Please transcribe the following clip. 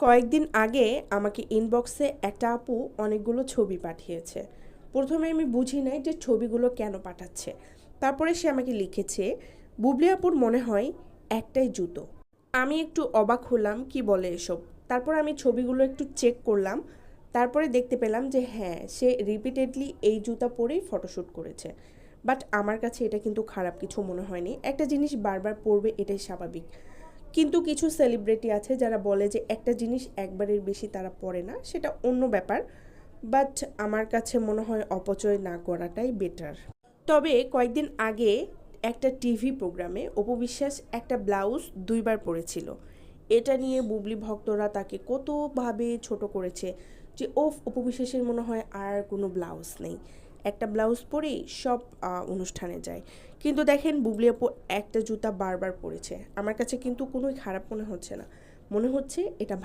কয়েকদিন আগে আমাকে ইনবক্সে একটা আপু অনেকগুলো ছবি পাঠিয়েছে। প্রথমে আমি বুঝি নাই যে ছবিগুলো কেন পাঠাচ্ছে। তারপরে সে আমাকে লিখেছে, বুবলি আপুর মনে হয় একটাই জুতো। আমি একটু অবাক হলাম, কি বলে এসব। তারপর আমি ছবিগুলো একটু চেক করলাম। তারপরে দেখতে পেলাম যে হ্যাঁ, সে রিপিটেডলি এই জুতা পরেই ফটোশ্যুট করেছে। বাট আমার কাছে এটা কিন্তু খারাপ কিছু মনে হয়নি। একটা জিনিস বারবার পরবে এটাই স্বাভাবিক। কিন্তু কিছু সেলিব্রিটি আছে যারা বলে যে একটা জিনিস একবারের বেশি তারা পরে না, সেটা অন্য ব্যাপার। বাট আমার কাছে মনে হয় অপচয় না করাটাই বেটার। তবে কয়েকদিন আগে একটা টিভি প্রোগ্রামে অপু বিশ্বাস একটা ব্লাউজ ২ বার পরেছিল। এটা নিয়ে বুবলি ভক্তরা তাকে কতভাবে ছোট করেছে যে অপু বিশ্বাসের মনে হয় আর কোনো ব্লাউজ নেই, একটা ব্লাউজ পরেই সব অনুষ্ঠানে যায়। কিন্তু দেখেন বুবলি আপু একটা জুতা বারবার পরেছে। আমার কাছে কিন্তু কোনোই খারাপ মনে হচ্ছে না, মনে হচ্ছে এটা